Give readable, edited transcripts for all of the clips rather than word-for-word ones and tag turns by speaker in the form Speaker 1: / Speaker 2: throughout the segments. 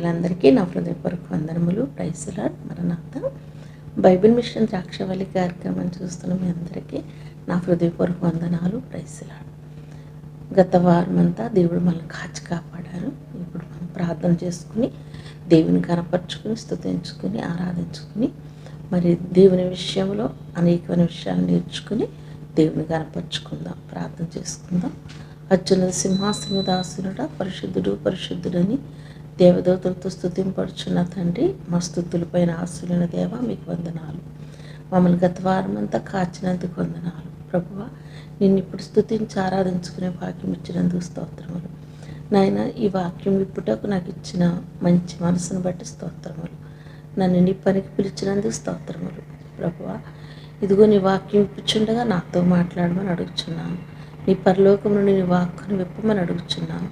Speaker 1: అందరికీ నా హృదయపూర్వక వందనములు. Praise the lord. Maranatha Bible Mission Drakshavalli కార్యక్రమం చూస్తున్న మీ అందరికీ నా హృదయపూర్వక వందనాలు. Praise the lord. గత వారమంతా దేవుడు మనల్ని కాచి కాపాడారు. ఇప్పుడు మనం ప్రార్థన చేసుకుని దేవుని కనపరుచుకుని స్తుతించుకుని ఆరాధించుకుని మరి దేవుని విషయంలో అనేకమైన విషయాలు నేర్చుకుని దేవుని కనపరుచుకుందాం. ప్రార్థన చేసుకుందాం. అత్యున్నత సింహాసన మీద ఆసీనుడా, పరిశుద్ధుడు పరిశుద్ధుడని దేవదూతలతో స్తుతింపడుచున్న తండ్రి, మా స్తుతులపైన ఆశీనుల దేవ, మీకు వందనాలు. మమ్మల్ని గత వారం అంతా కాచినందుకు వందనాలు. ప్రభువా, నిన్ను ఇప్పుడు స్తుతించి ఆరాధించుకునే వాక్యం ఇచ్చినందుకు స్తోత్రములు. నాయన, ఈ వాక్యం విప్పుటకు నాకు ఇచ్చిన మంచి మనసును బట్టి స్తోత్రములు. నన్ను నీ పనికి పిలిచినందుకు స్తోత్రములు. ప్రభువా, ఇదిగో నీ వాక్యం విప్పుచుండగా నాతో మాట్లాడమని అడుగుచున్నాను. నీ పరలోకమును నీ వాక్కును విప్పమని అడుగుచున్నాను.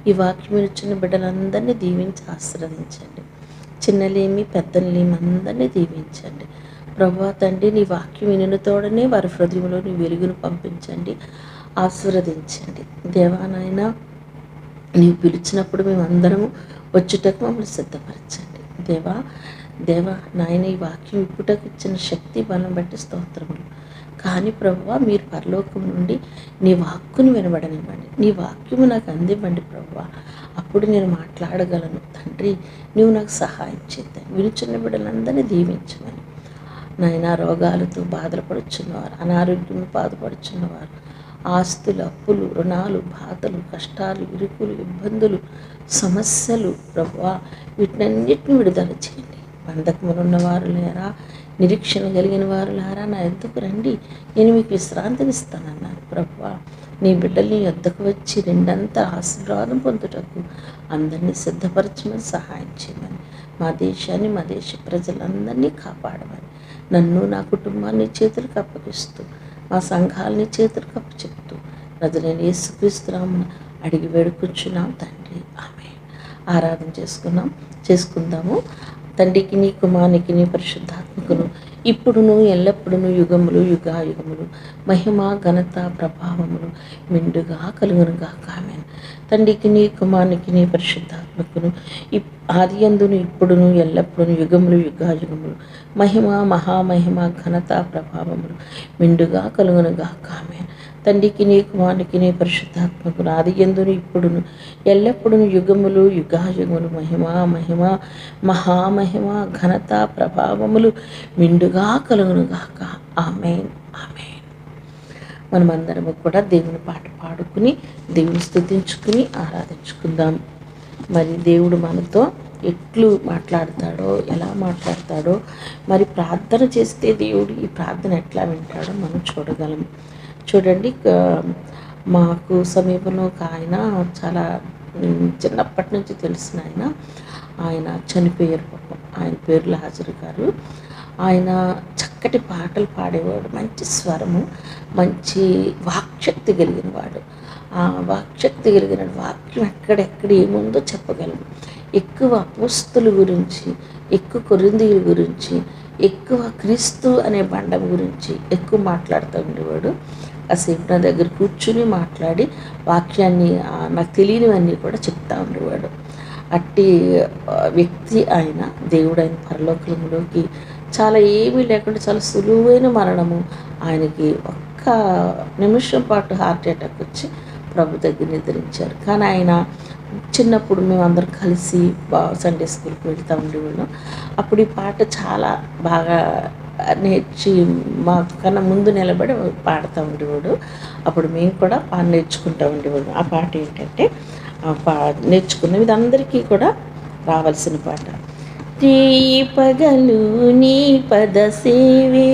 Speaker 1: ఈ వాక్యం ఇచ్చిన బిడ్డలందరినీ దీవించి ఆశీర్వదించండి. చిన్నలేమి పెద్దలేమి అందరినీ దీవించండి. ప్రభువా తండ్రి, నీ వాక్యం వినిన తోడనే వారి హృదయంలో నీ వెలుగును పంపించండి, ఆశీర్వదించండి. దేవా నాయన, నీవు పిలిచినప్పుడు మేమందరము వచ్చుటకు మమ్మల్ని సిద్ధపరచండి. దేవా నాయన, ఈ వాక్యం ఇప్పుటకు ఇచ్చిన శక్తి బలం బట్టి స్తోత్రములు. కానీ ప్రభువా, మీరు పరలోకం నుండి నీ వాక్కును వినబడనివ్వండి, నీ వాక్యము నాకు అందివ్వండి ప్రభువా. అప్పుడు నేను మాట్లాడగలను. తండ్రి, నీవు నాకు సహాయం చేద్దాం. వినుచున్న బిడ్డలందరినీ దీవించమని నాయన, రోగాలతో బాధపడుచున్నవారు, అనారోగ్యం బాధపడుచున్నవారు, ఆస్తులు అప్పులు రుణాలు బాధలు కష్టాలు ఇరుకులు ఇబ్బందులు సమస్యలు ప్రభువా, వీటినన్నిటిని విడుదల చేయండి. బంధకములున్నవారు లేరా, నిరీక్షణ కలిగిన వారు లారా, నా యొద్దకు రండి, నేను మీకు విశ్రాంతినిస్తానన్నారు. ప్రభువా, నీ బిడ్డలు నీ యొద్దకు వచ్చి రెండంతా ఆశీర్వాదం పొందుటకు అందరినీ సిద్ధపరచమని సహాయం చేయమని, మా దేశాన్ని మా దేశ ప్రజలందరినీ కాపాడమని, నన్ను నా కుటుంబాన్ని చేతులకు అప్పగిస్తూ మా సంఘాలని చేతులకు అప్పచెప్తూ ప్రజలైన యేసుక్రీస్తునామమున అడిగి వేడుకొంచున్నాం తండ్రి. ఆమేన్. ఆరాధన చేసుకుందాము. తండ్రికి నీ కుమారునికి నీ పరిశుద్ధాత్మకును ఇప్పుడును ఎల్లప్పుడును యుగములు యుగాయుగములు మహిమ ఘనత ప్రభావములు మెండుగా కలుగునుగాక. ఆమేన్. తండ్రికి నీ కుమారునికి నీ పరిశుద్ధాత్మకును ఆదియందును ఇప్పుడును ఎల్లప్పుడును యుగములు యుగాయుగములు మహిమ మహామహిమ ఘనత ప్రభావములు మెండుగా కలుగునుగాక. ఆమేన్. తండ్రికి నీ కుమారునికి నీ పరిశుద్ధాత్మకును ఆదియందును ఇప్పుడును ఎల్లప్పుడును యుగములు యుగాయుగములు మహిమ మహిమ మహామహిమ ఘనత ప్రభావములు మెండుగా కలుగునుగాక. ఆమేన్. ఆమేన్. మనమందరము కూడా దేవుని పాట పాడుకుని దేవుని స్తుతించుకుని ఆరాధించుకుందాం. మరి దేవుడు మనతో ఎట్లు మాట్లాడతాడో, ఎలా మాట్లాడతాడో, మరి ప్రార్థన చేస్తే దేవుడు ఈ ప్రార్థన ఎట్లా వింటాడో మనం చూడగలం. చూడండి, మాకు సమీపంలో ఒక ఆయన, చాలా చిన్నప్పటి నుంచి తెలిసిన ఆయన చనిపోయారు పాపం. ఆయన పేరు లాజరు గారు. ఆయన చక్కటి పాటలు పాడేవాడు, మంచి స్వరము, మంచి వాక్శక్తి కలిగిన వాడు. ఆ వాక్శక్తి కలిగిన వాక్యం ఎక్కడెక్కడ ఏముందో చెప్పగలడు. ఎక్కువ అపోస్తుల గురించి, ఎక్కువ కొరింథీయుల గురించి, ఎక్కువ క్రీస్తు అనే బండం గురించి ఎక్కువ మాట్లాడుతూ ఉండేవాడు. కాసేపు నా దగ్గర కూర్చుని మాట్లాడి వాక్యాన్ని, నాకు తెలియనివన్నీ కూడా చెప్తూ ఉండేవాడు. అట్టి వ్యక్తి ఆయన. దేవుడు ఆయన పరలోకంలోకి చాలా ఏమీ లేకుండా చాలా సులువైన మరణము ఆయనకి ఒక్క నిమిషం పాటు హార్ట్ అటాక్ వచ్చి ప్రభు దగ్గర నిద్రించారు. కానీ ఆయన చిన్నప్పుడు మేమందరం కలిసి సండే స్కూల్కి వెళ్తూ ఉండేవాళ్ళం. అప్పుడు ఈ పాట చాలా బాగా నేర్చి మా కన్నా ముందు నిలబడి పాడుతూ ఉండేవాడు. అప్పుడు మేము కూడా నేర్చుకుంటూ ఉండేవాడు. ఆ పాట ఏంటంటే, నేర్చుకున్నవి ఇది అందరికీ కూడా రావాల్సిన పాట. రేయి పగలు నీ పద సేవే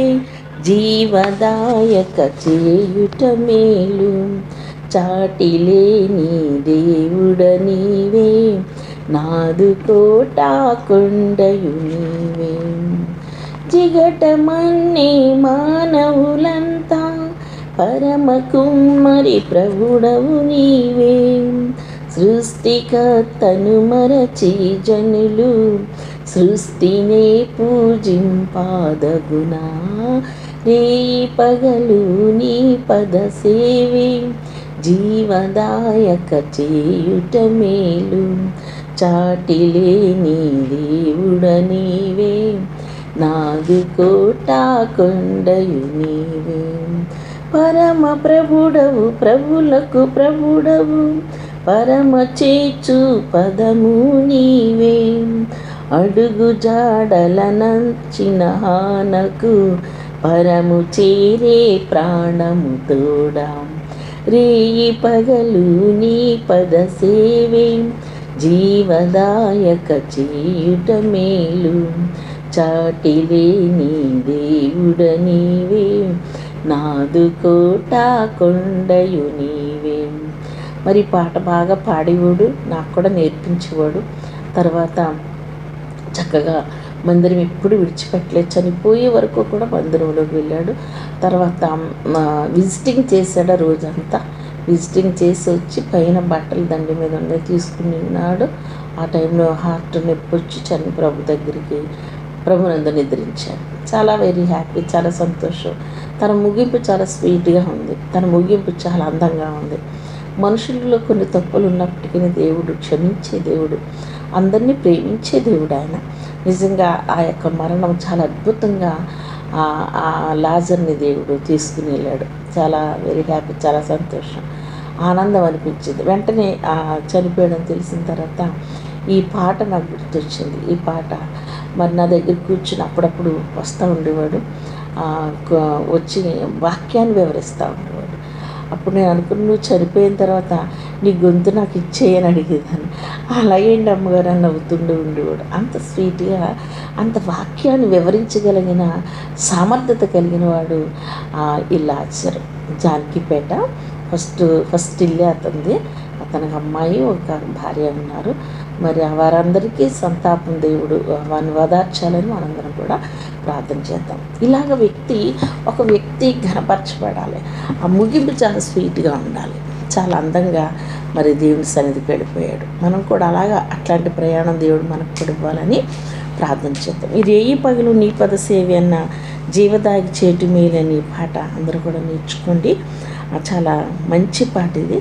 Speaker 1: జీవదాయక చేయుట మేలు, చాటిలేని దేవుడ నీవే, నాదు కోట కొండయు నీవే, జిగటమన్నే మానవులంతా పరమ కుమ్మరి ప్రభుడవు నీవే, సృష్టికర్తను మరచి జనులు సృష్టినే పూజింపాదగునా, రేయి పగలు నీ పద సేవే జీవదాయక చేయుట మేలు, చాటిలేని దేవుడ నీవే, నాదు కోట కొండయు నీవే. పరమ ప్రభుడవు ప్రభులకు ప్రభుడవు, పరమ చేచు పదము నీవే. అడుగు జాడల నంచిన హానకు, పరము చేరే ప్రాణము తోడా. రేయి పగలు నీ పద సేవే, జీవదాయక చేయుట మేలు. చాటిలేని దేవుడ నీవే, నాదు కోట కొండయు నీవే. మరి పాట బాగా పాడేవాడు, నాకు కూడా నేర్పించేవాడు. తర్వాత చక్కగా మందిరం ఎప్పుడు విడిచిపెట్టలేదు, చనిపోయే వరకు కూడా మందిరంలోకి వెళ్ళాడు. తర్వాత విజిటింగ్ చేశాడు, రోజంతా విజిటింగ్ చేసి వచ్చి పైన బట్టలు దండి మీద ఉండే తీసుకుని ఉన్నాడు. ఆ టైంలో హార్ట్ నొప్పి వచ్చి ప్రభు దగ్గరికి ప్రభునందు నిద్రించాడు. చాలా వెరీ హ్యాపీ, చాలా సంతోషం. తన ముగింపు చాలా స్వీట్గా ఉంది, తన ముగింపు చాలా అందంగా ఉంది. మనుషుల్లో కొన్ని తప్పులు ఉన్నప్పటికీ దేవుడు క్షమించే దేవుడు, అందరినీ ప్రేమించే దేవుడు ఆయన. నిజంగా ఆ యొక్క మరణం చాలా అద్భుతంగా ఆ లాజర్ని దేవుడు తీసుకుని వెళ్ళాడు. చాలా వెరీ హ్యాపీ, చాలా సంతోషం, ఆనందం అనిపించింది. వెంటనే చనిపోయడం తెలిసిన తర్వాత ఈ పాట నాకు గుర్తొచ్చింది. ఈ పాట మరి నా దగ్గర కూర్చుని అప్పుడప్పుడు వస్తూ ఉండేవాడు, వచ్చి వాక్యాన్ని వివరిస్తూ ఉండేవాడు. అప్పుడు నేను అనుకుని, నువ్వు చనిపోయిన తర్వాత నీ గొంతు నాకు ఇచ్చేయని అడిగేదాన్ని. అలాగేంటి అమ్మగారు అని నవ్వుతుండే ఉండేవాడు. అంత స్వీట్గా, అంత వాక్యాన్ని వివరించగలిగిన సామర్థ్యత కలిగిన వాడు ఈ లాజరు. జానకిపేట ఫస్ట్ ఇల్లే అతనిది. అతనికి అమ్మాయి, ఒక భార్య ఉన్నారు. మరి వారందరికీ సంతాపం దేవుడు వారిని వదార్చాలని మనందరం కూడా ప్రార్థన చేద్దాం. ఇలాగ ఒక వ్యక్తి ఘనపరచబడాలి, ఆ ముగింపు చాలా స్వీట్గా ఉండాలి, చాలా అందంగా మరి దేవుని సన్నిధికి వెళ్ళిపోయాడు. మనం కూడా అట్లాంటి ప్రయాణం దేవుడు మనకు కూడా ఇవ్వాలని ప్రార్థన చేద్దాం. ఈ రేయి పగలు నీ పద సేవి అన్న జీవదాగి చేటి మేలని పాట అందరూ కూడా నేర్చుకోండి. చాలా మంచి పాట ఇది.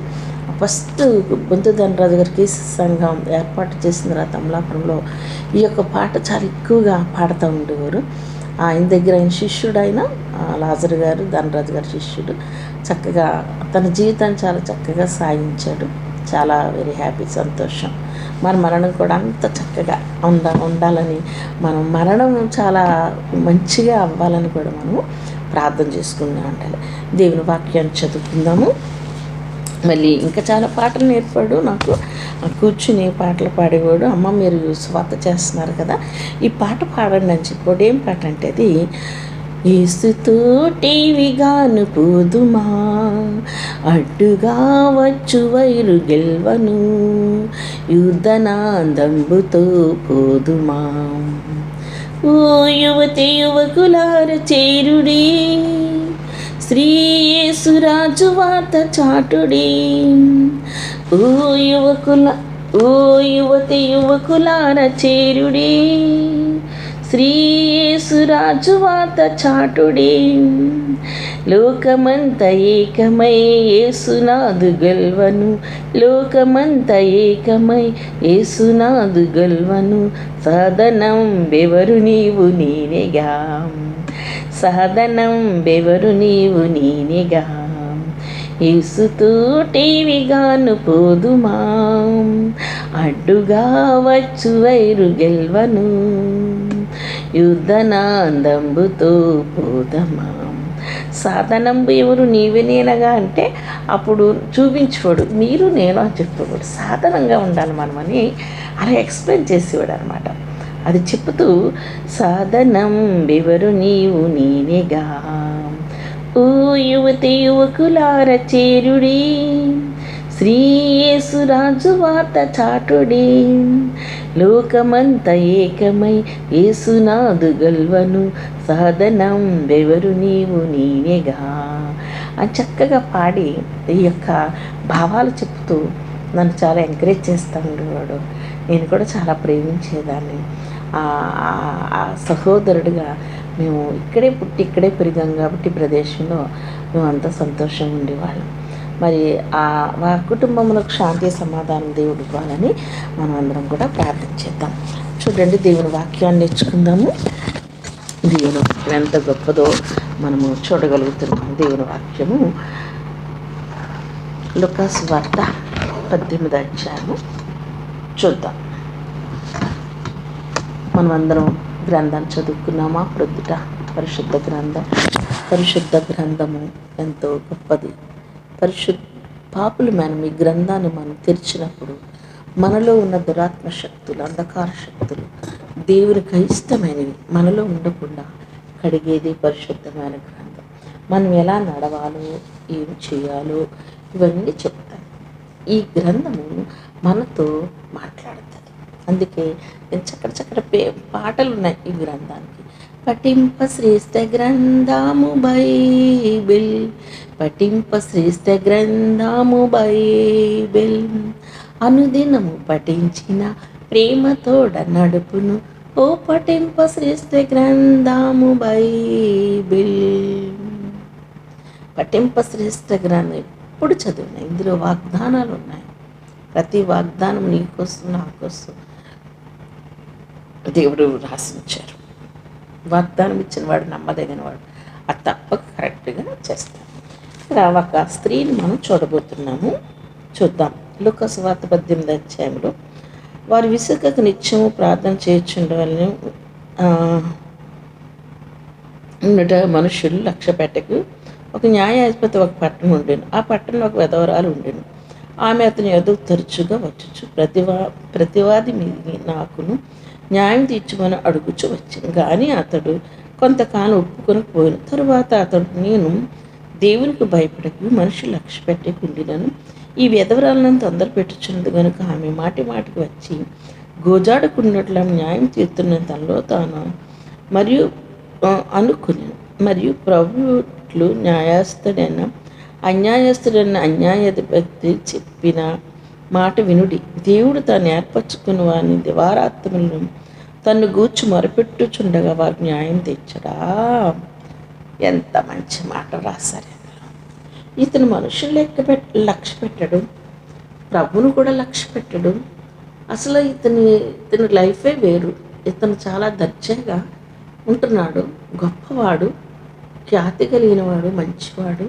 Speaker 1: ఫస్ట్ బొంతు ధనరాజు గారికి సంఘం ఏర్పాటు చేసిన తర్వాత అమలాపురంలో ఈ యొక్క పాట చాలా ఎక్కువగా పాడుతూ ఉండేవారు. ఆయన దగ్గర ఆయన శిష్యుడు, ఆయన లాజరు గారు ధనరాజు గారి శిష్యుడు. చక్కగా తన జీవితాన్ని చాలా చక్కగా సాగించాడు. చాలా వెరీ హ్యాపీ, సంతోషం. మన మరణం కూడా అంత చక్కగా ఉండాలని, మనం మరణం చాలా మంచిగా అవ్వాలని కూడా మనము ప్రార్థన చేసుకుంటూ ఉండాలి. దేవుని వాక్యాన్ని చదువుకుందాము. మళ్ళీ ఇంకా చాలా పాటలు నేర్పాడు నాకు. కూర్చుని పాటలు పాడేవాడు. అమ్మ మీరు స్వార్థ చేస్తున్నారు కదా, ఈ పాట పాడండి అని చెప్పాడు. ఏం పాట అంటే అది, యేసుతోటివిగాను పోదుమా, అడ్డుగా వచ్చు వైరు గెల్వను, యుద్ధనాందంబుతో పోదుమా. ఓ యువతి యువకులార చేరుడి, శ్రీ యేసురాజు వార్త చాటుడి. ఓ యువతి యువకులార చేరుడి, శ్రీ యేసురాజు వార్త చాటుడి. లోకమంత ఏకమై యేసునాదు గెల్వను, లోకమంత ఏకమై యేసునాదు గెల్వను. సాధనం బెవరు నీవు నేనేగా, సాధనం బెవరు నీవు నేనేగా. యేసుతోటివిగాను పోదుమా, అడ్డుగా వచ్చు వైరు గెల్వను, యుద్ధనాందంబుతో పోదమా. సాధనంబు ఎవరు నీవే నేనగా అంటే అప్పుడు చూపించేవాడు, మీరు నేను అని చెప్పేవాడు. సాధనంగా ఉండాలి మనమని అలా ఎక్స్ప్లెయిన్ చేసేవాడు అనమాట. అది చెప్తూ సాధనం బెవరు నీవు నేనేగా. ఓ యువతి యువకులార చేరుడి, శ్రీ యేసురాజు వార్త చాటుడి. లోకమంత ఏకమై యేసునాదు గెల్వను, సాధనం బెవరు నీవు నేనేగా అని చక్కగా పాడి ఈ యొక్క భావాలు చెప్తూ నన్ను చాలా ఎంకరేజ్ చేస్తూ ఉండేవాడు. నేను కూడా చాలా ప్రేమించేదాన్ని. సహోదరుడిగా మేము ఇక్కడే పుట్టి ఇక్కడే పెరిగాం కాబట్టి ప్రదేశంలో మేము అంతా సంతోషంగా ఉండేవాళ్ళం. మరి ఆ కుటుంబంలో శాంతి సమాధానం దేవుడు ఇవ్వాలని మనం అందరం కూడా ప్రార్థన చేద్దాం. చూడండి, దేవుని వాక్యాన్ని నేర్చుకుందాము. దేవుని వాక్యం ఎంత గొప్పదో మనము చూడగలుగుతున్నాం. దేవుని వాక్యము లూకాసు వార్త 18వ అధ్యాయము చూద్దాం. మనమందరం గ్రంథాన్ని చదువుకున్నామా? ప్రొద్దుట పరిశుద్ధ గ్రంథము ఎంతో గొప్పది. పాపులు మనం ఈ గ్రంథాన్ని మనం తెరిచినప్పుడు మనలో ఉన్న దురాత్మ శక్తులు, అంధకార శక్తులు, దేవునికి ఇష్టమైనవి మనలో ఉండకుండా కడిగేది పరిశుద్ధమైన గ్రంథం. మనం ఎలా నడవాలో, ఏం చేయాలో ఇవన్నీ చెప్తాను. ఈ గ్రంథము మనతో మాట్లాడుతుంది. అందుకే చక్కటి పాటలు ఉన్నాయి ఈ గ్రంథానికి. పఠింప శ్రేష్ఠ గ్రంథము బైబిల్, పఠింప శ్రేష్ఠ గ్రంథము బైబిల్, అనుదినము పఠించిన ప్రేమతోడ నడుపును, ఓ పఠింప శ్రేష్ఠ గ్రంథము బైబిల్. పఠింప శ్రేష్ఠ గ్రంథం ఎప్పుడు చదివిన ఇందులో వాగ్దానాలు ఉన్నాయి. ప్రతి వాగ్దానం నీకోసం నాకోసం దేవుడు రాసించారు. వాగ్దానం ఇచ్చిన వాడు నమ్మదగిన వాడు, అది తప్పక కరెక్ట్గా చేస్తాడు. ఇక్కడ ఒక స్త్రీని మనం చూడబోతున్నాము. చూద్దాం. లూకాసు వార్త 18వ అధ్యాయంలో వారు విసుకకు నిత్యము ప్రార్థన చేయొచ్చుండవలని ఉన్నట మనుషులు లక్ష్యపెట్టకు ఒక న్యాయాధిపతి ఒక పట్టణం ఉండేను. ఆ పట్టణంలో ఒక విధవరాలు ఉండేను. ఆమె అతని ఎదుగు తరచుగా వచ్చుచు ప్రతివాది నాకును న్యాయం తీర్చుమని అడుగుచు వచ్చాను. కానీ అతడు కొంతకాలం ఒప్పుకొని పోయిన తరువాత అతడు, నేను దేవునికి భయపడకు, మనుషులు లక్ష్య పెట్టకుండినను, ఈ విధవరాలను తొందర పెట్టుచున్నది కనుక ఆమె మాటికి వచ్చి గోజాడుకున్నట్లు న్యాయం తీరుతున్న తనలో తాను మరియు అనుకుని, మరియు ప్రభువులు న్యాయస్థుడైన అన్యాయాధిపతి చెప్పిన మాట వినుడి. దేవుడు తాను ఏర్పరచుకున్న వారిని దివారాత్మలను తను గూర్చి మొరపెట్టుచుండగా వారు న్యాయం తెచ్చడా. ఎంత మంచి మాట రాశారు. ఇతను మనుషులు లక్ష్య పెట్టడు, ప్రభువును కూడా లక్ష్య పెట్టడు. అసలు ఇతని లైఫే వేరు. ఇతను చాలా దర్జాగా ఉంటున్నాడు, గొప్పవాడు, ఖ్యాతి కలిగినవాడు, మంచివాడు,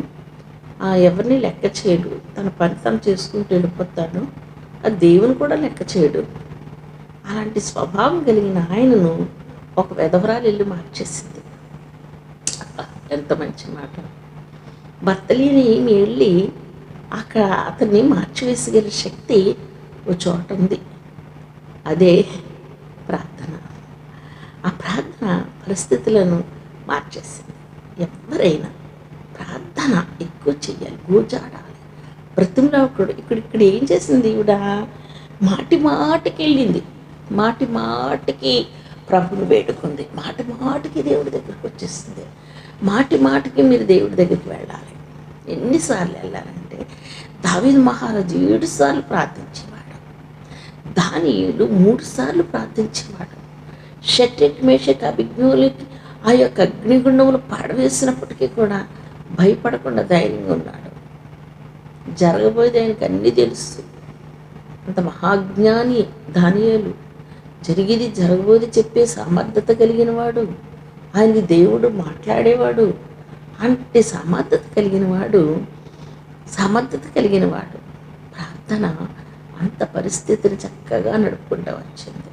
Speaker 1: ఎవరిని లెక్క చేయడు, తన పని తను చేసుకుంటూ వెళ్ళిపోతాడు. అది దేవుని కూడా లెక్క చేయడు. అలాంటి స్వభావం కలిగిన ఆయనను ఒక విధవరాలు వెళ్ళి మార్చేసింది. ఎంత మంచి మాట. భర్త లేని ఈమె వెళ్ళి అక్కడ అతన్ని మార్చివేసగల శక్తి ఓ చోట ఉంది. అదే ప్రార్థన. ఆ ప్రార్థన పరిస్థితులను మార్చేసింది. ఎవరైనా ప్రార్థన ఎక్కువ చెయ్యాలి, గోజాడాలి, బ్రతిమలాడుకోడు. ఇక్కడ ఏం చేసింది ఈవిడ? మాటికి వెళ్ళింది, మాటికి ప్రభుని వేడుకుంది, మాటికి దేవుడి దగ్గరికి వచ్చేసింది. మాటికి మీరు దేవుడి దగ్గరికి వెళ్ళాలి. ఎన్నిసార్లు వెళ్ళాలంటే దావీదు మహారాజు 7 సార్లు ప్రార్థించేవాడు, దానియేలు 3 సార్లు ప్రార్థించేవాడు. షడ్రక్ మేషక్ అబేద్నెగోలకి ఆ యొక్క అగ్నిగుండంలో పడవేసినప్పటికీ కూడా భయపడకుండా ధైర్యంగా ఉన్నాడు. జరగబోయేది ఆయనకు అన్నీ తెలుసు. అంత మహాజ్ఞాని దానియేలు. జరగబోయేది చెప్పే సమర్థత కలిగిన వాడు, ఆయనకి దేవుడు మాట్లాడేవాడు. అంటే సమర్థత కలిగిన వాడు ప్రార్థన అంత పరిస్థితిని చక్కగా నడుపుకుంటూ వచ్చింది.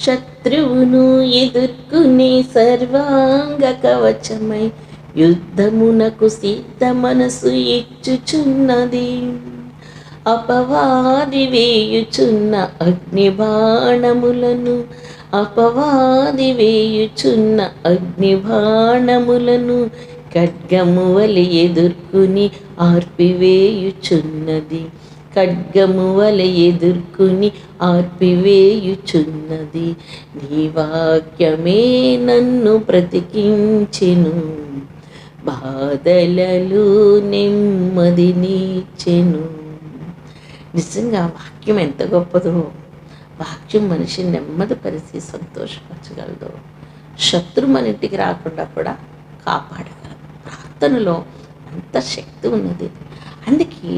Speaker 1: శత్రువును ఎదుర్కొనే సర్వాంగ కవచమై యుద్ధమునకు సిద్ధ మనసు ఇచ్చుచున్నది, అపవాది వేయుచున్న అగ్నిబాణములను ఖడ్గము వలె ఎదుర్కొని ఆర్పివేయుచున్నది. నీ వాక్యమే నన్ను బ్రతికించెను, బాధలలో నెమ్మదినిచ్చెను. నిజంగా వాక్యం ఎంత గొప్పదో. వాక్యం మనిషిని నెమ్మదిపరిచి సంతోషపరచగలదు. శత్రు మన ఇంటికి రాకుండా కూడా కాపాడగలదు. ప్రార్థనలో అంత శక్తి ఉన్నది. అందుకే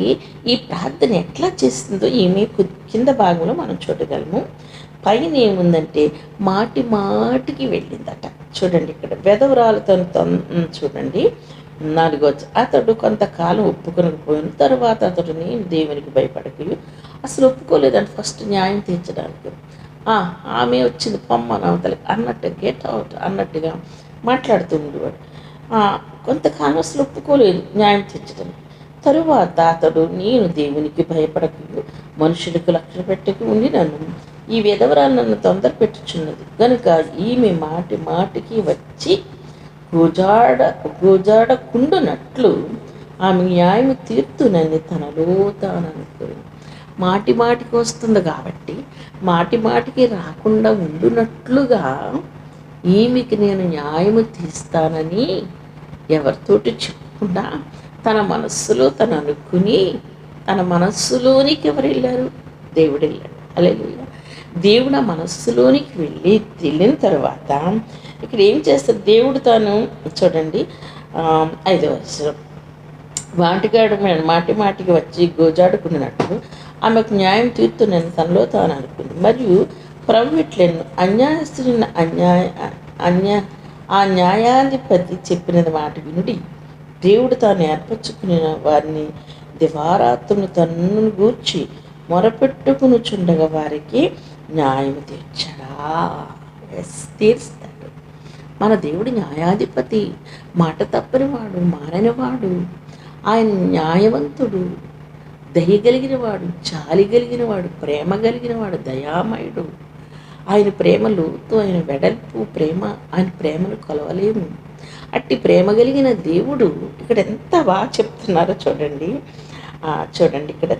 Speaker 1: ఈ ప్రార్థన ఎట్లా చేస్తుందో ఈమె కింద భాగంలో మనం చూడగలము. పైన ఏముందంటే మాటి మాటికి వెళ్ళిందట. చూడండి ఇక్కడ వెధవరాలతో చూడండి 4వ అతడు కొంతకాలం ఒప్పుకొనకపోయిన తర్వాత అతడు నేను దేవునికి భయపడకు అసలు ఒప్పుకోలేదంటే ఫస్ట్ న్యాయం తీర్చడానికి ఆమె వచ్చింది పొమ్మన అవతలకి అన్నట్టు గెట్ అవుట్ అన్నట్టుగా మాట్లాడుతుండేవాడు. కొంతకాలం అసలు ఒప్పుకోలేదు న్యాయం తీర్చడం. తరువాత అతడు నేను దేవునికి భయపడకు మనుషులకు లక్ష్య పెట్టకు ఉండి ఈ విధవరాలు నన్ను తొందర పెట్టుచున్నది కనుక ఈమె మాటి మాటికి వచ్చి గోజాడకుండునట్లు ఆమె న్యాయం తీర్తునని తనలో తాను అనుకుని మాటి మాటికి వస్తుంది కాబట్టి మాటి మాటికి రాకుండా ఉండునట్లుగా ఈమెకి నేను న్యాయము తీస్తానని ఎవరితోటి చెప్పకుండా తన మనస్సులో తను అనుకుని తన మనస్సులోనికి ఎవరు వెళ్ళారు? దేవుడు వెళ్ళాడు. హల్లెలూయా. దేవుడు ఆ మనస్సులోనికి వెళ్ళిన తర్వాత ఇక్కడ ఏం చేస్తారు? దేవుడు తాను చూడండి 5వ వచనం వాటిగాడు మాటి మాటికి వచ్చి గోజాడుకున్నట్లు ఆమెకు న్యాయం తీర్చునని తనలో తాను అనుకుంది. మరియు ప్రభు ఇట్లను అన్యాయస్తున్న ఆ న్యాయాధిపతి చెప్పినది మాట వినుడి. దేవుడు తాను ఏర్పరచుకుని వారిని దివారాత్రును తన్ను గూర్చి మొరపెట్టుకునుచుండగా వారికి న్యాయం తీర్చడా. తీరుస్తాడు. మన దేవుడు న్యాయాధిపతి, మాట తప్పనివాడు, మారనివాడు, ఆయన న్యాయవంతుడు, దయగలిగినవాడు, జాలి కలిగినవాడు, ప్రేమ కలిగినవాడు, దయామయుడు. ఆయన ప్రేమ లోతు, ఆయన వెడల్పు ప్రేమ, ఆయన ప్రేమను కొలవలేము. అట్టి ప్రేమ కలిగిన దేవుడు ఇక్కడ ఎంత బాగా చెప్తున్నారో చూడండి. చూడండి ఇక్కడ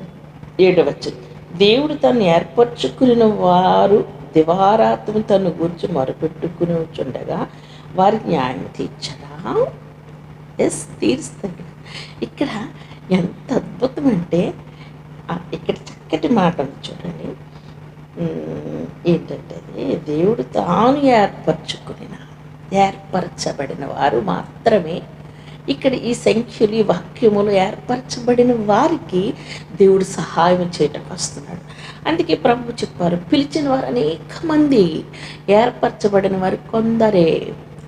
Speaker 1: 7వ వచనం దేవుడు తను ఏర్పరచుకున్న వారు దివారాత్మ తను గురించి మొరపెట్టుకుని చుండగా వారికి న్యాయం తీర్చడా. తీరుస్తాడు. ఇక్కడ ఎంత అద్భుతం అంటే ఇక్కడ చక్కటి మాట ఉంది చూడండి. ఏంటంటే దేవుడు తాను ఏర్పరచబడిన వారు మాత్రమే ఇక్కడ ఈ సంఖ్యలు ఈ వాక్యములు ఏర్పరచబడిన వారికి దేవుడు సహాయం చేయటం వస్తున్నాడు. అందుకే ప్రభు చెప్పారు, పిలిచిన వారు అనేక మంది, ఏర్పరచబడిన వారు కొందరే.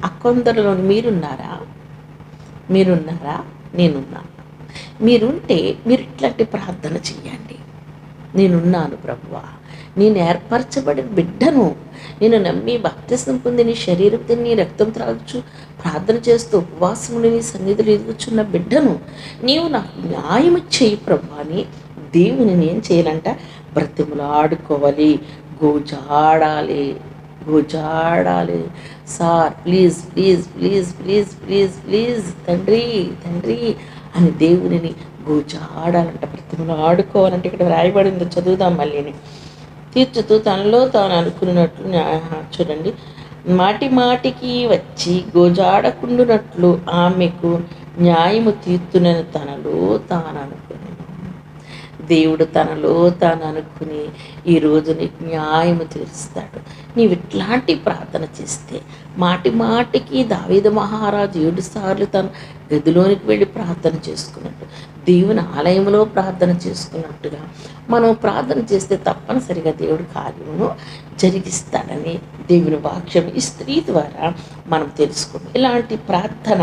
Speaker 1: ఆ కొందరిలో మీరున్నారా? నేనున్నాను. మీరుంటే మీరు ఇట్లాంటి ప్రార్థన చెయ్యండి. నేనున్నాను ప్రభువా, నేను ఏర్పరచబడిన బిడ్డను, నేను నమ్మి బాప్తిస్మం పొంది నీ శరీరం తిని నీ రక్తం త్రాగుచు ప్రార్థన చేస్తూ ఉపవాసములు నీ సన్నిధిలో ఎదుగుచున్న బిడ్డను నీవు నాకు న్యాయం చేయి ప్రభు అని దేవుని నేను చేయాలంట బ్రతిమలాడుకోవాలి, గోజాడాలి. Sir please please please please please please తండ్రి అని దేవునిని గోజాడాలంట, బ్రతిమలాడుకోవాలంటే ఇక్కడ రాయబడింది. చదువుదాం మళ్ళీని. తీర్చుతూ తనలో తాను అనుకున్నట్లు చూడండి, మాటి మాటికి వచ్చి గోజాడకుండునట్లు ఆమెకు న్యాయము తీర్చునని తనలో తాను అనుకుని దేవుడు తనలో తాను అనుకుని ఈరోజు నీకు న్యాయము తీరుస్తాడు. నీవు ఇట్లాంటి ప్రార్థన చేస్తే మాటి మాటికి దావీదు మహారాజు 7 సార్లు తన గదిలోనికి వెళ్ళి ప్రార్థన చేసుకున్నట్టు, దేవుని ఆలయంలో ప్రార్థన చేసుకున్నట్టుగా మనం ప్రార్థన చేస్తే తప్పనిసరిగా దేవుడు కార్యమును జరిగిస్తాడని దేవుని వాక్యం ఈ స్త్రీ ద్వారా మనం తెలుసుకుంటాం. ఇలాంటి ప్రార్థన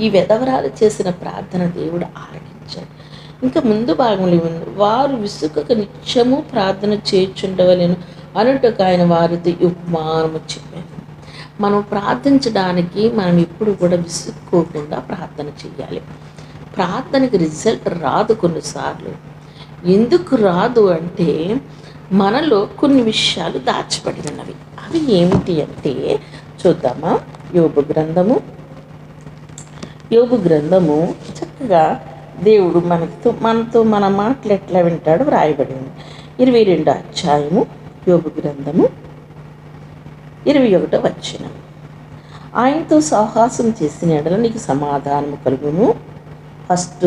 Speaker 1: ఈ విధవరాలు చేసిన ప్రార్థన దేవుడు ఆలకించాడు. ఇంకా ముందు భాగంలో ఉంది, వారు విసుకక నిత్యము ప్రార్థన చేయుచుండవలెను అనుటకు ఆయన వారితో ఉపమానము చెప్పారు. మనం ప్రార్థించడానికి మనం ఎప్పుడు కూడా విసుక్కోకుండా ప్రార్థన చేయాలి. ప్రార్థనకి రిజల్ట్ రాదు కొన్నిసార్లు. ఎందుకు రాదు అంటే మనలో కొన్ని విషయాలు దాచిపడినవి. అవి ఏమిటి అంటే చూద్దామా. యోబు గ్రంథము చక్కగా దేవుడు మనతో మన మాటలు ఎట్లా వింటాడు వ్రాయబడింది. 22వ అధ్యాయము యోబు గ్రంథము 21వ వచనం. ఆయనతో సాహసం చేసిన ఎడల నీకు సమాధానము కలుగును. ఫస్ట్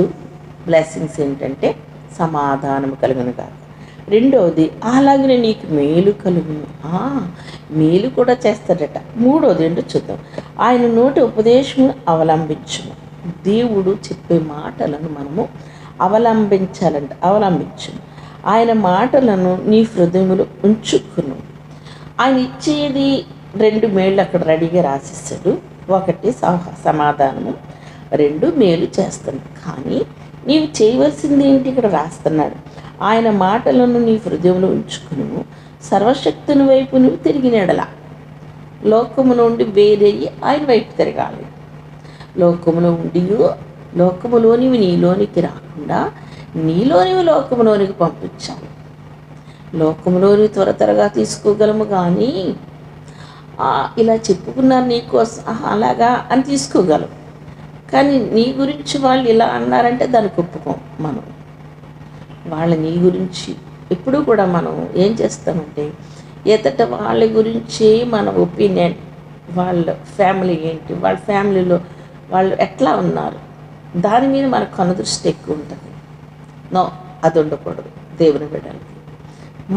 Speaker 1: బ్లెస్సింగ్స్ ఏంటంటే సమాధానము కలుగును కాక. రెండవది అలాగనే నీకు మేలు కలుగును. మేలు కూడా చేస్తాడట. మూడవది ఏంటో చూద్దాం, ఆయన నోటి ఉపదేశము అవలంబించును. దేవుడు చెప్పే మాటలను మనము అవలంబించు. ఆయన మాటలను నీ హృదయములో ఉంచుకును. ఆయన ఇచ్చేది 2 మేళ్ళు అక్కడ రెడీగా రాసేసాడు. 1 సమాధానము, 2 మేలు చేస్తాను. కానీ నీవు చేయవలసింది ఏంటి ఇక్కడ రాస్తున్నాడు. ఆయన మాటలను నీ హృదయంలో ఉంచుకును, సర్వశక్తుని వైపు నువ్వు తిరిగినెడలా. లోకము నుండి వేరయ్యి ఆయన వైపు తిరగాలి. లోకములో ఉండి లోకములోనివి నీలోనికి రాకుండా నీలోనివి లోకములోనికి పంపించాలి. లోకములోని త్వరగా తీసుకోగలము, కానీ ఇలా చెప్పుకున్నారు నీకోసం అలాగా అని తీసుకోగలం. కానీ నీ గురించి వాళ్ళు ఇలా అన్నారంటే దానికి ఒప్పుకోం మనం. వాళ్ళ నీ గురించి ఎప్పుడు కూడా మనం ఏం చేస్తామంటే ఎదట వాళ్ళ గురించి మన ఒపీనియన్, వాళ్ళ ఫ్యామిలీ ఏంటి, వాళ్ళ ఫ్యామిలీలో వాళ్ళు ఎట్లా ఉన్నారు, దాని మీద మనకు కనుదృష్టి ఎక్కువ ఉంటుంది. నో, అది ఉండకూడదు. దేవుని బిడ్డలకి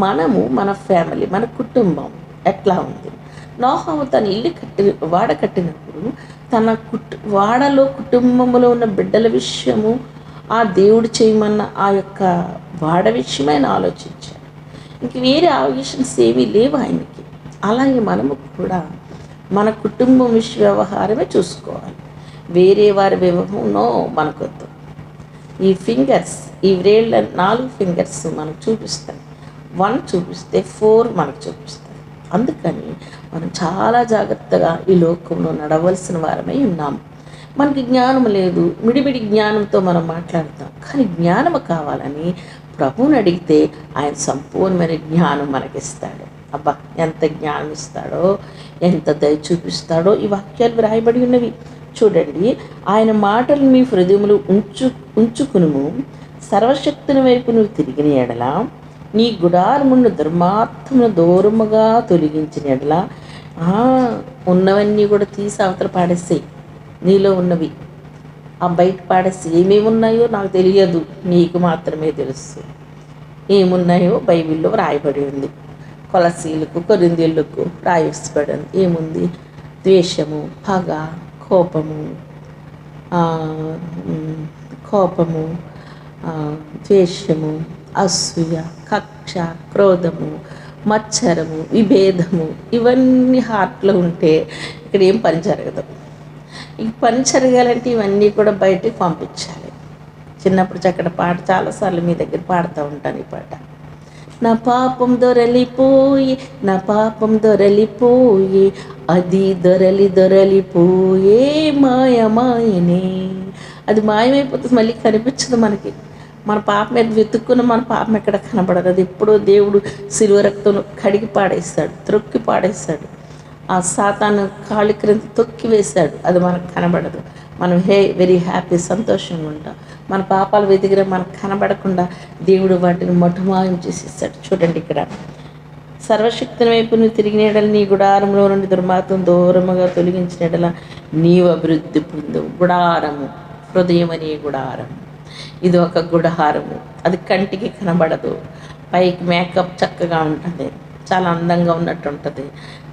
Speaker 1: మనము, మన ఫ్యామిలీ, మన కుటుంబం ఎట్లా ఉంది. నోహము తన ఇల్లు కట్టినప్పుడు తన వాడలో కుటుంబంలో ఉన్న బిడ్డల విషయము, ఆ దేవుడు చేయమన్న ఆ యొక్క వాడ విషయమైన ఆలోచించాడు. ఇంక వేరే ఆలోచనస్ ఏమీ లేవు ఆయనకి. అలాగే మనము కూడా మన కుటుంబం వ్యవహారమే చూసుకోవాలి. వేరే వారి వివాహంలో మనకొద్దు. ఈ ఫింగర్స్, ఈ వేళ్ళ 4 ఫింగర్స్ మనకు చూపిస్తాయి. 1 చూపిస్తే 4 మనకు చూపిస్తాయి. అందుకని మనం చాలా జాగ్రత్తగా ఈ లోకంలో నడవలసిన వారమై ఉన్నాము. మనకి జ్ఞానం లేదు, మిడిమిడి జ్ఞానంతో మనం మాట్లాడతాం. కానీ జ్ఞానము కావాలని ప్రభువుని అడిగితే ఆయన సంపూర్ణమైన జ్ఞానం మనకిస్తాడు. అబ్బా, ఎంత జ్ఞానం ఇస్తాడో, ఎంత దయ చూపిస్తాడో ఈ వాక్యాలు వ్రాయబడి ఉన్నవి. చూడండి, ఆయన మాటలు మీ హృదయములు ఉంచుకును, సర్వశక్తుని వైపు నువ్వు తిరిగిన ఎడల, నీ గుడారమును దుర్మార్గమును దూరముగా తొలగించిన ఎడల, ఉన్నవన్నీ కూడా తీసి అవతల పాడేస్తాయి. నీలో ఉన్నవి బయట పాడేసి ఏమేమి ఉన్నాయో నాకు తెలియదు, నీకు మాత్రమే తెలుసు. ఏమున్నాయో బైబిల్లో రాయబడి ఉంది. కొలసీలకు, కొరింథీయులకు రాయబడి ఉంది. ఏముంది? ద్వేషము, పగ, కోపము, ద్వేషము, అసూయ, కక్ష, క్రోధము, మత్సరము, విభేదము, ఇవన్నీ హార్ట్లో ఉంటే ఇక్కడ ఏం పని జరగదు. ఈ పని జరగాలంటే ఇవన్నీ కూడా బయటికి పంపించాలి. చిన్నప్పుడు చక్కటి పాట చాలాసార్లు మీ దగ్గర పాడుతూ ఉంటాను. ఈ పాట, నా పాపం దొరలిపోయి, నా పాపం దొరలిపోయి, అది దొరలిపోయే మాయమాయనే. అది మాయమైపోతుంది, మళ్ళీ కనిపించదు మనకి. మన పాపం మీద వెతుక్కున్న మన పాపం ఎక్కడ కనబడదు. అది ఎప్పుడో దేవుడు సిలువ రక్తంలో కడిగి పాడేస్తాడు, త్రొక్కి పాడేస్తాడు. ఆ సాతాను కాళ్ళ క్రింద తొక్కి వేశాడు. అది మనకు కనబడదు. మనం వెరీ హ్యాపీ, సంతోషంగా ఉంటాం. మన పాపాలు వెతికిన మనకు కనబడకుండా దేవుడు వాటిని మటుమాయం చేసేస్తాడు. చూడండి, ఇక్కడ సర్వశక్తిని వైపు నువ్వు తిరిగిన ఎడల, నీ గుడారంలో నుండి దుర్మార్గం దూరముగా తొలగించిన ఎడల నీవు అభివృద్ధి పొందు. గుడారము, హృదయం అనే గుడారము. ఇది ఒక గుడారము. అది కంటికి కనబడదు. పైకి మేకప్ చక్కగా ఉంటుంది, చాలా అందంగా ఉన్నట్టు ఉంటుంది,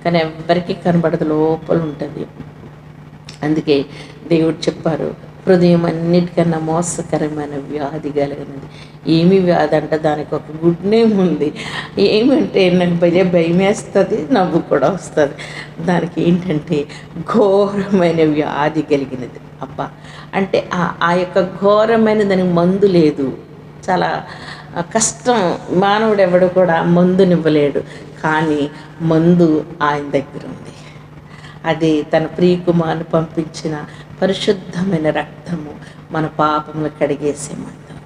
Speaker 1: కానీ ఎవ్వరికీ కనబడదు, లోపల ఉంటుంది. అందుకే దేవుడు చెప్పారు, హృదయం అన్నిటికన్నా మోసకరమైన వ్యాధి కలిగినది. ఏమి వ్యాధి అంటే దానికి ఒక గుడ్ నేమ్ ఉంది. ఏమంటే నాకు భయం వేస్తుంది, నవ్వు కూడా వస్తుంది. దానికి ఏంటంటే ఘోరమైన వ్యాధి కలిగినది. అబ్బా, అంటే ఆ యొక్క ఘోరమైన దానికి మందు లేదు. చాలా కష్టం. మానవుడు ఎవడు కూడా మందునివ్వలేడు, కానీ మందు ఆయన దగ్గర ఉంది. అది తన ప్రియకుమారుని పంపించిన పరిశుద్ధమైన రక్తము, మన పాపములు కడిగేసే మందం.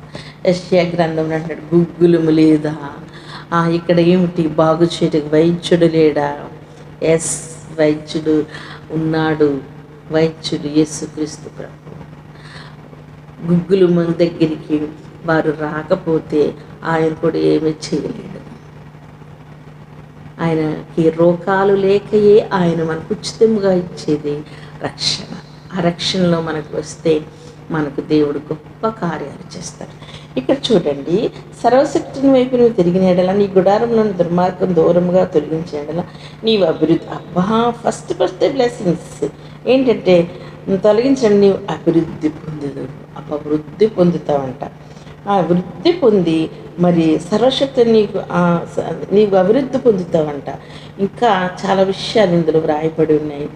Speaker 1: యెషయా గ్రంథంలో అంటాడు, గుగ్గులము లేదా, ఇక్కడ ఏమిటి, బాగు చేయడానికి వైద్యుడు లేడా? ఎస్, వైద్యుడు ఉన్నాడు. వైద్యుడు యేసుక్రీస్తు ప్రభు. గుగ్గులు మన దగ్గరికి వారు రాకపోతే ఆయన కూడా ఏమీ చేయలేడు. ఆయనకి రోగాలు లేకయే ఆయన మనకు ఉచితంగా ఇచ్చేది రక్షణ. ఆ రక్షణలో మనకు వస్తే మనకు దేవుడు గొప్ప కార్యాలు చేస్తాడు. ఇక్కడ చూడండి, సర్వశక్తిని వైపు నువ్వు తిరిగిన ఎడల, నీ గుడారంలోని దుర్మార్గం దూరంగా తొలగించిన ఎడల నీవు అభివృద్ధి. అబ్బా, ఫస్ట్ బ్లెస్సింగ్స్ ఏంటంటే తొలగించండి, నీవు అభివృద్ధి పొందుదు. అభివృద్ధి పొందుతావంట. ఆ వృద్ధి పొంది మరి సర్వశక్తి నీకు అభివృద్ధి పొందుతావంట. ఇంకా చాలా విషయాలు ఇందులో వ్రాయబడి ఉన్నాయి.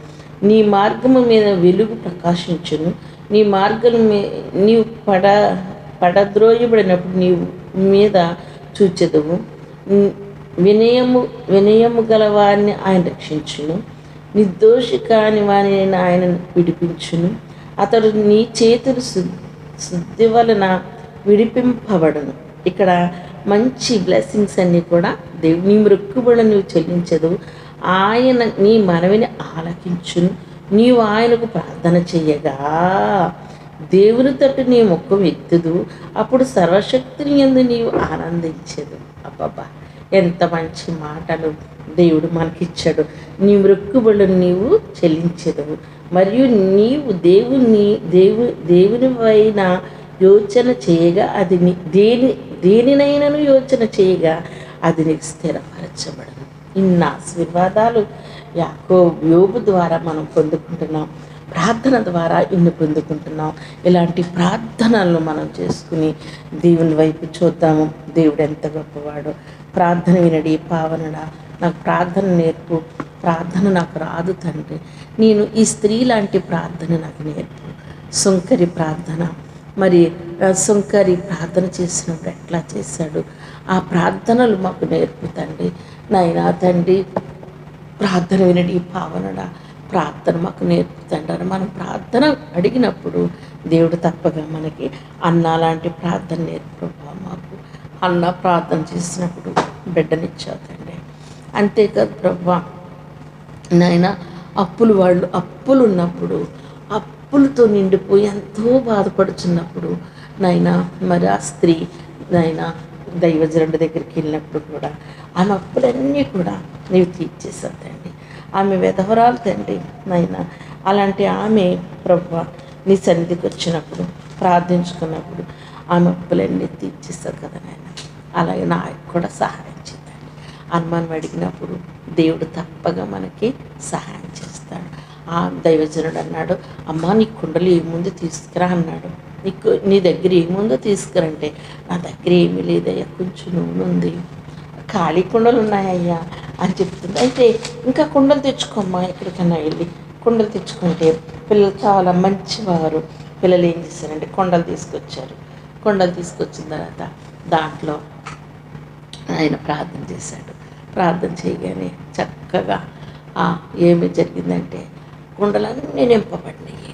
Speaker 1: నీ మార్గము మీద వెలుగు ప్రకాశించును. నీ మార్గం నీవు పడద్రోయబడినప్పుడు నీవు మీద చూచెదవు. వినయము గల వారిని ఆయన రక్షించును. నిర్దోషి కాని వారిని ఆయన విడిపించును. అతడు నీ చేతులు శుద్ధి వలన విడిపింపబడును. ఇక్కడ మంచి బ్లెస్సింగ్స్ అన్నీ కూడా దేవుడు నీ మొక్కుబడులు నువ్వు చెల్లించదు. ఆయన నీ మనవిని ఆలకించును. నీవు ఆయనకు ప్రార్థన చెయ్యగా దేవుని తట్టు నీ ముఖం ఎత్తుదు. అప్పుడు సర్వశక్తిని యందు నీవు ఆనందించదు. అబ్బబ్బా, ఎంత మంచి మాటలు దేవుడు మనకిచ్చాడు. నీ మొక్కుబడులను నీవు చెల్లించదు. మరియు నీవు దేవునివైన యోచన చేయగా అది దేనినైనాను యోచన చేయగా అది నీకు స్థిరపరచబడదు. ఇన్న ఆశీర్వాదాలు యోబు ద్వారా మనం పొందుకుంటున్నాం. ప్రార్థన ద్వారా ఇన్ని పొందుకుంటున్నాం. ఇలాంటి ప్రార్థనలను మనం చేసుకుని దేవుని వైపు చూద్దాము. దేవుడు ఎంత గొప్పవాడు. ప్రార్థన వినడి పావనడా, నాకు ప్రార్థన నేర్పు. ప్రార్థన నాకు రాదు తండ్రి, నేను ఈ స్త్రీ లాంటి ప్రార్థన నాకు నేర్పు. సుంకరి ప్రార్థన, మరి సుంకరి ప్రార్థన చేసినప్పుడు ఎట్లా చేశాడు, ఆ ప్రార్థనలు మాకు నేర్పు తండ్రి. నాయనా తండ్రి, ప్రార్థన వినడి పావనడా, ప్రార్థన మాకు నేర్పుతంటారు. మనం ప్రార్థన అడిగినప్పుడు దేవుడు తప్పగా మనకి అన్న లాంటి ప్రార్థన నేర్పు. మాకు అన్న ప్రార్థన చేసినప్పుడు బిడ్డనిచ్చావు తండ్రి. అంతేకాదు ప్రభా నాయన, అప్పులు ఉన్నప్పుడు అప్పులతో నిండిపోయి ఎంతో బాధపడుచున్నప్పుడు నాయన, మరి ఆ స్త్రీ నాయన దైవజనుడి దగ్గరికి వెళ్ళినప్పుడు కూడా ఆమె అప్పులన్నీ కూడా నీవు తీర్చేసావు తండ్రి. ఆమె విధవరాలు తండ్రి నాయన. అలాంటి ఆమె ప్రభువా నీ సన్నిధికి వచ్చినప్పుడు ప్రార్థించుకున్నప్పుడు ఆమె అప్పులన్నీ తీర్చేస్తావు కదా నాయన. అలాగే నాకు కూడా సహాయం చేయండి. అనుమానం అడిగినప్పుడు దేవుడు తప్పగా మనకి సహాయం చేస్తాడు. ఆ దైవజనుడు అన్నాడు, అమ్మ నీ కుండలు ఏముందో తీసుకురా అన్నాడు. నీ దగ్గర ఏముందో తీసుకురంటే, నా దగ్గర ఏమీ లేదయ్యా, కొంచెం నూనె ఉంది, ఖాళీ కుండలు ఉన్నాయ్యా అని చెప్తుంది. అయితే ఇంకా కుండలు తెచ్చుకోమ్మా, ఎక్కడికన్నా వెళ్ళి కుండలు తెచ్చుకుంటే పిల్లలు చాలా మంచివారు. పిల్లలు ఏం చేశారంటే కుండలు తీసుకొచ్చారు. కుండలు తీసుకొచ్చిన తర్వాత దాంట్లో ఆయన ప్రార్థన చేశాడు. ప్రార్థన చేయగానే చక్కగా ఏమి జరిగిందంటే కుండలన్నీ నింపబడినాయి.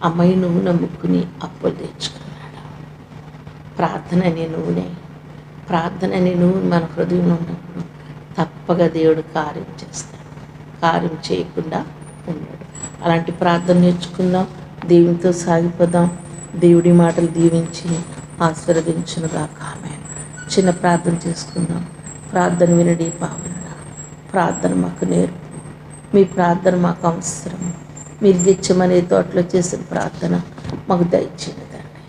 Speaker 1: అమ్మాయి నువ్వు నమ్ముకుని అప్పులు తెచ్చుకున్నాడు. ప్రార్థన అనే నువ్వు మన హృదయంలో ఉన్నప్పుడు తప్పగా దేవుడు కార్యం చేస్తాడు. కార్యం చేయకుండా ఉన్నాడు. అలాంటి ప్రార్థన నేర్చుకుందాం, దేవునితో సాగిపోదాం. దేవుడి మాటలు దీవించి ఆశీర్వదించునుగా. ఆమేన్. చిన్న ప్రార్థన చేసుకుందాం. ప్రార్థన వినడి పావనుడా, ప్రార్థన మాకు నేర్పు. మీ ప్రార్థన మాకు అవసరం. మీరు గెచ్చమనే తోటలో చేసిన ప్రార్థన మాకు దయచేయండి తండ్రి.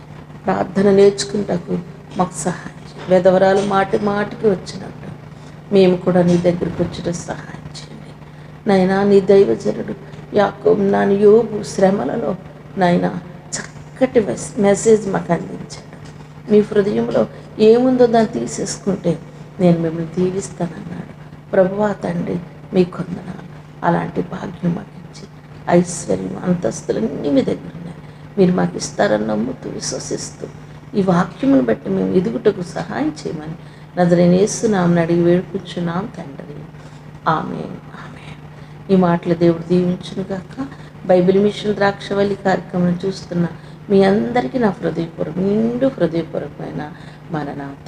Speaker 1: ప్రార్థన నేర్చుకుంటకు మాకు సహాయం. వెధవరాలు మాటికి వచ్చినట్టు మేము కూడా నీ దగ్గరికి వచ్చిన సహాయం చేయండి నాయనా. నీ దైవజనుడు యోబు శ్రమలలో నాయనా చక్కటి మెసేజ్ మాకు అందించాడు. మీ హృదయంలో ఏముందో దాన్ని తీసేసుకుంటే నేను మిమ్మల్ని దీవిస్తానన్నాడు. ప్రభువా తండ్రి, మీ కొందనాలు. అలాంటి భాగ్యం మాకు ఇచ్చి ఐశ్వర్యం అంతస్తులన్నీ మీ దగ్గర ఉన్నాయి. మీరు మాకు ఇస్తారని నమ్ముతూ విశ్వసిస్తూ ఈ వాక్యమును బట్టి మేము ఎదుగుటకు సహాయం చేయమని నజరేయుడైన యేసు నామమున అడిగి వేడుకుంటున్నాం తండ్రి. ఆమేన్. ఆమేన్. ఈ మాటలు దేవుడు దీవించునుగాక. బైబిల్ మిషన్ ద్రాక్షవల్లి కార్యక్రమం చూస్తున్న మీ అందరికీ నా నిండు హృదయపూర్వకమైన మరణాత.